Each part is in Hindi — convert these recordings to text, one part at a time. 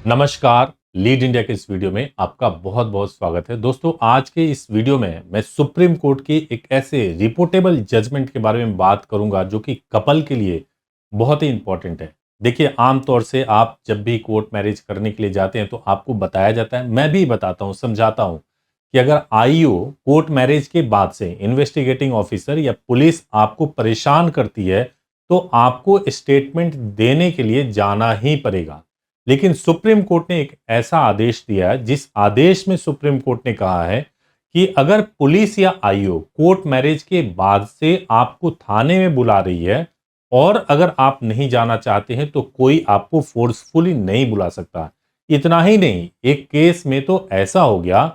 नमस्कार। लीड इंडिया के इस वीडियो में आपका बहुत बहुत स्वागत है। दोस्तों, आज के इस वीडियो में मैं सुप्रीम कोर्ट की एक ऐसे रिपोर्टेबल जजमेंट के बारे में बात करूंगा जो कि कपल के लिए बहुत ही इंपॉर्टेंट है। देखिए, आमतौर से आप जब भी कोर्ट मैरिज करने के लिए जाते हैं तो आपको बताया जाता है, मैं भी बताता हूं, समझाता हूं कि अगर आईओ कोर्ट मैरिज के बाद से इन्वेस्टिगेटिंग ऑफिसर या पुलिस आपको परेशान करती है तो आपको स्टेटमेंट देने के लिए जाना ही पड़ेगा। लेकिन सुप्रीम कोर्ट ने एक ऐसा आदेश दिया है जिस आदेश में सुप्रीम कोर्ट ने कहा है कि अगर पुलिस या आईओ कोर्ट मैरिज के बाद से आपको थाने में बुला रही है और अगर आप नहीं जाना चाहते हैं तो कोई आपको फोर्सफुली नहीं बुला सकता। इतना ही नहीं, एक केस में तो ऐसा हो गया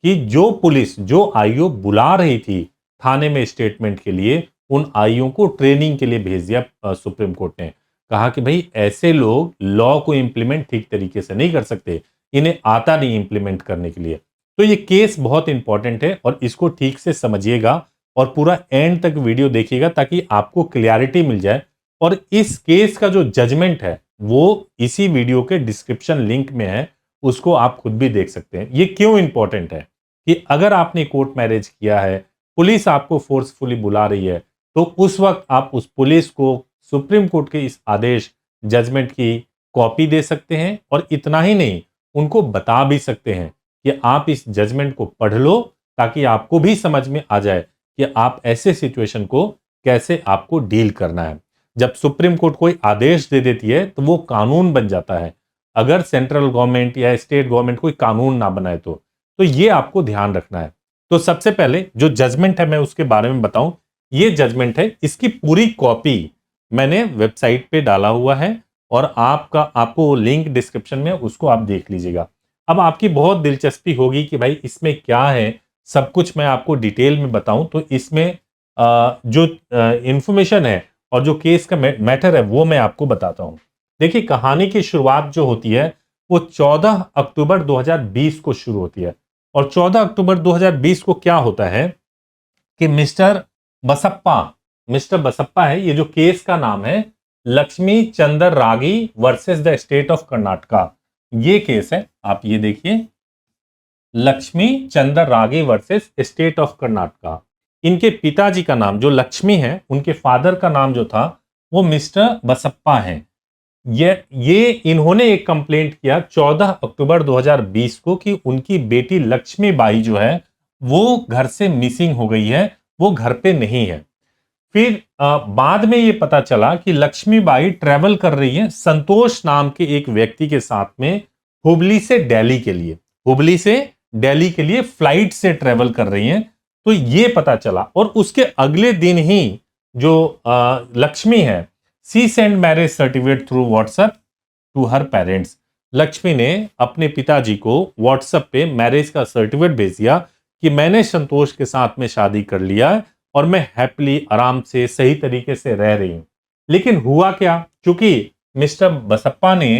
कि जो पुलिस जो आईओ बुला रही थी थाने में स्टेटमेंट के लिए, उन आईओ को ट्रेनिंग के लिए भेज दिया सुप्रीम कोर्ट ने। कहा कि भाई, ऐसे लोग लॉ को इंप्लीमेंट ठीक तरीके से नहीं कर सकते, इन्हें आता नहीं इंप्लीमेंट करने के लिए। तो ये केस बहुत इंपॉर्टेंट है और इसको ठीक से समझिएगा और पूरा एंड तक वीडियो देखिएगा ताकि आपको क्लियरिटी मिल जाए। और इस केस का जो जजमेंट है वो इसी वीडियो के डिस्क्रिप्शन लिंक में है, उसको आप खुद भी देख सकते हैं। ये क्यों इंपॉर्टेंट है कि अगर आपने कोर्ट मैरिज किया है, पुलिस आपको फोर्सफुली बुला रही है, तो उस वक्त आप उस पुलिस को सुप्रीम कोर्ट के इस आदेश जजमेंट की कॉपी दे सकते हैं और इतना ही नहीं, उनको बता भी सकते हैं कि आप इस जजमेंट को पढ़ लो ताकि आपको भी समझ में आ जाए कि आप ऐसे सिचुएशन को कैसे आपको डील करना है। जब सुप्रीम कोर्ट कोई आदेश दे देती है तो वो कानून बन जाता है, अगर सेंट्रल गवर्नमेंट या स्टेट गवर्नमेंट कोई कानून ना बनाए तो ये आपको ध्यान रखना है। तो सबसे पहले जो जजमेंट है मैं उसके बारे में बताऊं। ये जजमेंट है, इसकी पूरी कॉपी मैंने वेबसाइट पे डाला हुआ है और आपको लिंक डिस्क्रिप्शन में, उसको आप देख लीजिएगा। अब आपकी बहुत दिलचस्पी होगी कि भाई इसमें क्या है, सब कुछ मैं आपको डिटेल में बताऊं। तो इसमें जो इंफॉर्मेशन है और जो केस का मैटर है वो मैं आपको बताता हूं। देखिए, कहानी की शुरुआत जो होती है वो 14 अक्टूबर 2020 को शुरू होती है। और 14 अक्टूबर 2020 को क्या होता है कि मिस्टर बसप्पा है, ये जो केस का नाम है Lakshmi Chander Ragi versus the state of Karnataka, ये केस है। आप ये देखिए, Lakshmi Chander Ragi versus state of Karnataka. इनके पिताजी का नाम जो लक्ष्मी है, उनके फादर का नाम जो था वो मिस्टर बसप्पा है। ये इन्होंने एक कंप्लेंट किया 14 अक्टूबर 2020 को कि उनकी बेटी लक्ष्मीबाई जो है वो घर से मिसिंग हो गई है, वो घर पे नहीं है। फिर बाद में ये पता चला कि लक्ष्मीबाई ट्रेवल कर रही है संतोष नाम के एक व्यक्ति के साथ में हुबली से दिल्ली के लिए, हुबली से दिल्ली के लिए फ्लाइट से ट्रेवल कर रही हैं। तो ये पता चला और उसके अगले दिन ही जो लक्ष्मी है, she send marriage certificate through WhatsApp to her parents. Lakshmi ने अपने पिताजी को व्हाट्सएप पे मैरिज का सर्टिफिकेट भेज दिया कि मैंने संतोष के साथ में शादी कर लिया है और मैं हैप्पीली आराम से सही तरीके से रह रही हूं। लेकिन हुआ क्या, क्योंकि मिस्टर बसप्पा ने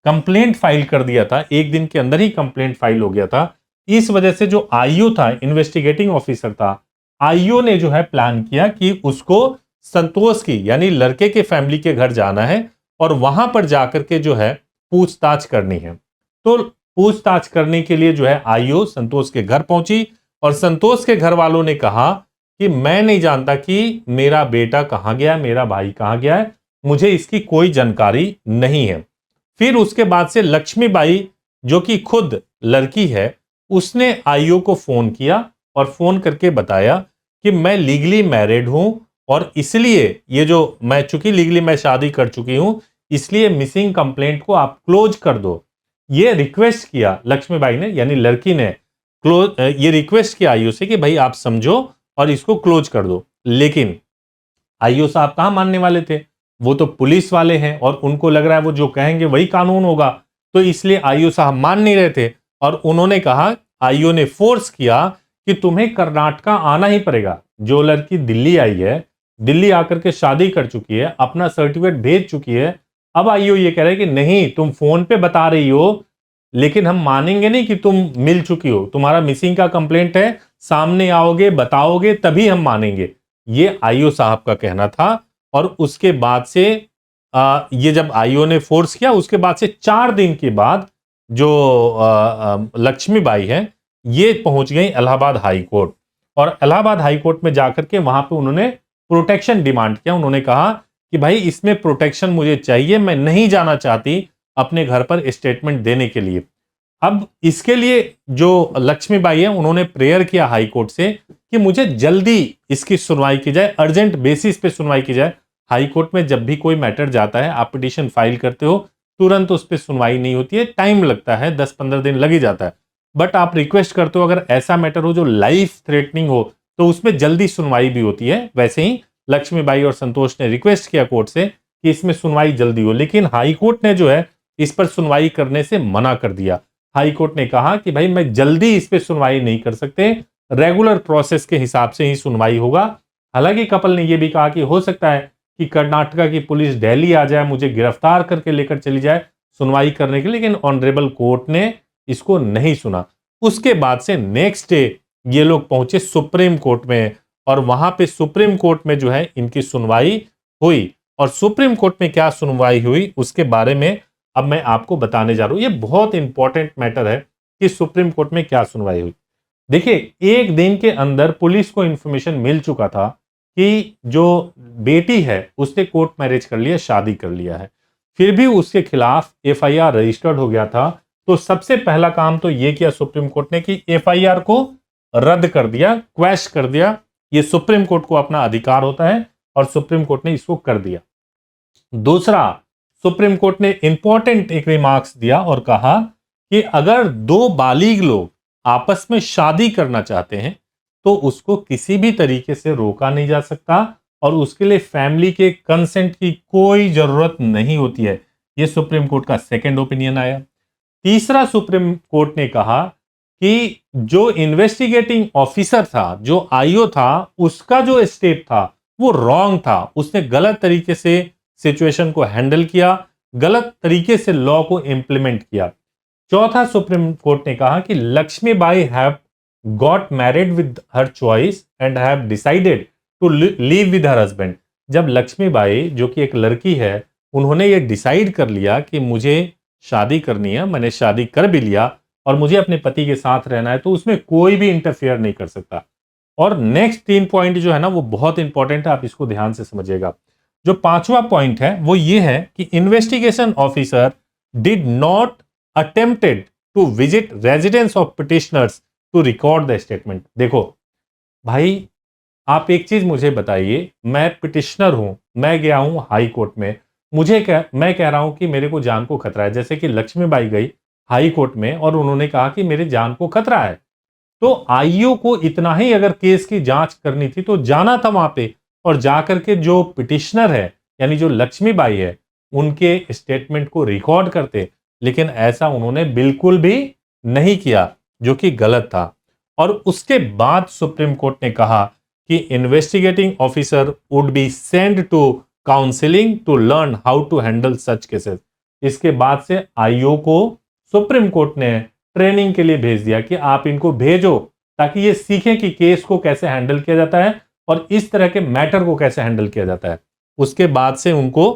कंप्लेंट फाइल कर दिया था, एक दिन के अंदर ही कंप्लेंट फाइल हो गया था। इस वजह से जो आईओ था, इन्वेस्टिगेटिंग ऑफिसर था, आईओ ने जो है प्लान किया कि उसको संतोष की यानी लड़के के फैमिली के घर जाना है और वहां पर जाकर के जो है पूछताछ करनी है। तो पूछताछ करने के लिए जो है आईओ संतोष के घर पहुंची और संतोष के घर वालों ने कहा कि मैं नहीं जानता कि मेरा बेटा कहां गया, मेरा भाई कहां गया है, मुझे इसकी कोई जानकारी नहीं है। फिर उसके बाद से लक्ष्मीबाई जो कि खुद लड़की है, उसने आईओ को फोन किया और फोन करके बताया कि मैं लीगली मैरिड हूं और इसलिए ये जो मैं चूंकि लीगली मैं शादी कर चुकी हूं, इसलिए मिसिंग कंप्लेंट को आप क्लोज कर दो। ये रिक्वेस्ट किया लक्ष्मीबाई ने, यानी लड़की ने ये रिक्वेस्ट किया आईओ से कि भाई आप समझो और इसको क्लोज कर दो। लेकिन आईओ साहब कहां मानने वाले थे, वो तो पुलिस वाले हैं और उनको लग रहा है वो जो कहेंगे वही कानून होगा। तो इसलिए आईओ साहब मान नहीं रहे थे और उन्होंने कहा, आईओ ने फोर्स किया कि तुम्हें कर्नाटका आना ही पड़ेगा। जो लड़की दिल्ली आई है, दिल्ली आकर के शादी कर चुकी है, अपना सर्टिफिकेट भेज चुकी है, अब आईओ ये कह रहे हैं कि नहीं, तुम फोन पे बता रही हो लेकिन हम मानेंगे नहीं कि तुम मिल चुकी हो, तुम्हारा मिसिंग का कंप्लेंट है, सामने आओगे बताओगे तभी हम मानेंगे। ये आईओ साहब का कहना था। और उसके बाद से ये जब आईओ ने फोर्स किया, उसके बाद से 4 दिन के बाद जो लक्ष्मीबाई है ये पहुंच गई इलाहाबाद हाई कोर्ट, और इलाहाबाद हाई कोर्ट में जाकर के वहां पे उन्होंने प्रोटेक्शन डिमांड किया। उन्होंने कहा कि भाई इसमें प्रोटेक्शन मुझे चाहिए, मैं नहीं जाना चाहती अपने घर पर स्टेटमेंट देने के लिए। अब इसके लिए जो लक्ष्मीबाई है उन्होंने प्रेयर किया हाई कोर्ट से कि मुझे जल्दी इसकी सुनवाई की जाए, अर्जेंट बेसिस पे सुनवाई की जाए। हाई कोर्ट में जब भी कोई मैटर जाता है, आप पिटीशन फाइल करते हो, तुरंत उस पर सुनवाई नहीं होती है, टाइम लगता है, 10-15 दिन लग ही जाता है। बट आप रिक्वेस्ट करते हो अगर ऐसा मैटर हो जो लाइफ थ्रेटनिंग हो तो उसमें जल्दी सुनवाई भी होती है। वैसे ही लक्ष्मीबाई और संतोष ने रिक्वेस्ट किया कोर्ट से कि इसमें सुनवाई जल्दी हो, लेकिन हाई कोर्ट ने जो है इस पर सुनवाई करने से मना कर दिया। हाई कोर्ट ने कहा कि भाई मैं जल्दी इस पे सुनवाई नहीं कर सकते, रेगुलर प्रोसेस के हिसाब से ही सुनवाई होगा। हालांकि कपल ने यह भी कहा कि हो सकता है कि कर्नाटका की पुलिस दिल्ली आ जाए, मुझे गिरफ्तार करके लेकर चली जाए सुनवाई करने के लिए, लेकिन ऑनरेबल कोर्ट ने इसको नहीं सुना। उसके बाद से नेक्स्ट डे ये लोग पहुंचे सुप्रीम कोर्ट में, और वहां पे सुप्रीम कोर्ट में जो है इनकी सुनवाई हुई। और सुप्रीम कोर्ट में क्या सुनवाई हुई उसके बारे में अब मैं आपको बताने जा रहा हूं। ये बहुत इंपॉर्टेंट मैटर है कि सुप्रीम कोर्ट में क्या सुनवाई हुई। देखिए, एक दिन के अंदर पुलिस को इंफॉर्मेशन मिल चुका था कि जो बेटी है उसने कोर्ट मैरिज कर लिया, शादी कर लिया है, फिर भी उसके खिलाफ एफआईआर रजिस्टर्ड हो गया था। तो सबसे पहला काम तो यह किया सुप्रीम कोर्ट ने कि एफआईआर को रद्द कर दिया, क्वैश कर दिया। यह सुप्रीम कोर्ट को अपना अधिकार होता है और सुप्रीम कोर्ट ने इसको कर दिया। दूसरा, सुप्रीम कोर्ट ने इंपॉर्टेंट एक रिमार्क्स दिया और कहा कि अगर दो बालिग लोग आपस में शादी करना चाहते हैं तो उसको किसी भी तरीके से रोका नहीं जा सकता और उसके लिए फैमिली के कंसेंट की कोई जरूरत नहीं होती है। यह सुप्रीम कोर्ट का सेकंड ओपिनियन आया। तीसरा, सुप्रीम कोर्ट ने कहा कि जो इन्वेस्टिगेटिंग ऑफिसर था, जो आईओ था, उसका जो स्टेप था वो रॉन्ग था। उसने गलत तरीके से सिचुएशन को हैंडल किया, गलत तरीके से लॉ को इंप्लीमेंट किया। चौथा, सुप्रीम कोर्ट ने कहा कि Laxmibai have got married with her choice and have decided to live with her husband. जब लक्ष्मीबाई जो कि एक लड़की है, उन्होंने ये डिसाइड कर लिया कि मुझे शादी करनी है, मैंने शादी कर भी लिया और मुझे अपने पति के साथ रहना है, तो उसमें कोई भी इंटरफेयर नहीं कर सकता। और नेक्स्ट 3 पॉइंट जो है ना वो बहुत इंपॉर्टेंट है, आप इसको ध्यान से समझिएगा। जो पांचवा पॉइंट है वो ये है कि investigation officer did not attempted to visit residence of petitioners to record the statement. देखो भाई, आप एक चीज मुझे बताइए, मैं पिटिशनर हूं, मैं गया हूं हाई कोर्ट में, मैं कह रहा हूं कि मेरे को जान को खतरा है। जैसे कि लक्ष्मीबाई गई हाई कोर्ट में और उन्होंने कहा कि मेरे जान को खतरा है, तो आईओ को इतना ही अगर केस की जांच करनी थी तो जाना था वहां पे और जाकर के जो पिटिशनर है यानी जो लक्ष्मीबाई है उनके स्टेटमेंट को रिकॉर्ड करते, लेकिन ऐसा उन्होंने बिल्कुल भी नहीं किया, जो कि गलत था। और उसके बाद सुप्रीम कोर्ट ने कहा कि investigating officer would be send to counselling to learn how to handle such cases. इसके बाद से आईओ को सुप्रीम कोर्ट ने ट्रेनिंग के लिए भेज दिया कि आप इनको भेजो ताकि ये सीखें कि केस को कैसे हैंडल किया जाता है और इस तरह के मैटर को कैसे हैंडल किया जाता है। उसके बाद से उनको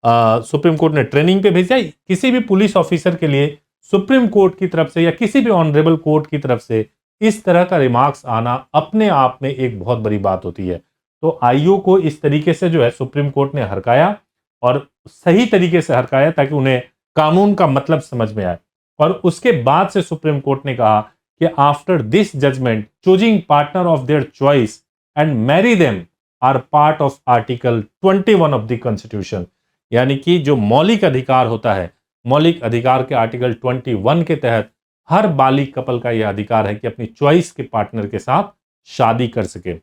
सुप्रीम कोर्ट ने ट्रेनिंग पे भेजा। किसी भी पुलिस ऑफिसर के लिए सुप्रीम कोर्ट की तरफ से या किसी भी ऑनरेबल कोर्ट की तरफ से इस तरह का रिमार्क्स आना अपने आप में एक बहुत बड़ी बात होती है। तो आईओ को इस तरीके से जो है सुप्रीम कोर्ट ने हरकाया और सही तरीके से हरकाया ताकि उन्हें कानून का मतलब समझ में आए। और उसके बाद से सुप्रीम कोर्ट ने कहा कि after this judgment choosing partner of their choice and marry them are part of article 21 of the constitution. यानी कि जो मौलिक अधिकार होता है, मौलिक अधिकार के आर्टिकल 21 के तहत हर बालिग कपल का यह अधिकार है कि अपनी चॉइस के पार्टनर के साथ शादी कर सके।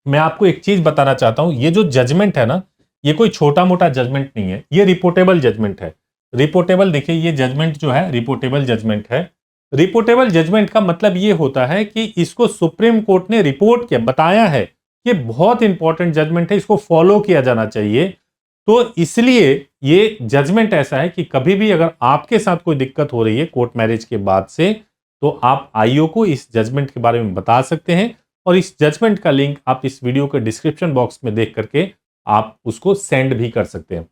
मैं आपको एक चीज बताना चाहता हूं, ये जो जजमेंट है ना, ये कोई छोटा मोटा जजमेंट नहीं है, ये रिपोर्टेबल जजमेंट है। रिपोर्टेबल, देखिए ये जजमेंट जो है रिपोर्टेबल जजमेंट है। रिपोर्टेबल जजमेंट का मतलब ये होता है कि इसको सुप्रीम कोर्ट ने रिपोर्ट किया, बताया है कि बहुत इंपॉर्टेंट जजमेंट है, इसको फॉलो किया जाना चाहिए। तो इसलिए ये जजमेंट ऐसा है कि कभी भी अगर आपके साथ कोई दिक्कत हो रही है कोर्ट मैरिज के बाद से, तो आप आईओ को इस जजमेंट के बारे में बता सकते हैं और इस जजमेंट का लिंक आप इस वीडियो के डिस्क्रिप्शन बॉक्स में देख करके आप उसको सेंड भी कर सकते हैं।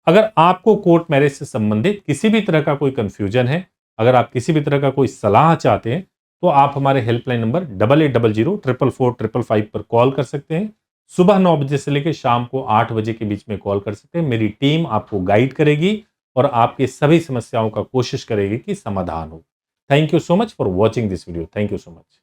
अगर आपको कोर्ट मैरिज से संबंधित किसी भी तरह का कोई कंफ्यूजन है अगर आप किसी भी तरह का कोई सलाह चाहते हैं तो आप हमारे हेल्पलाइन नंबर 8800 444 555 पर कॉल कर सकते हैं। सुबह 9 बजे से लेकर शाम को 8 बजे के बीच में कॉल कर सकते हैं। मेरी टीम आपको गाइड करेगी और आपकी सभी समस्याओं का कोशिश करेगी कि समाधान हो। Thank you so much for watching this video. Thank you so much.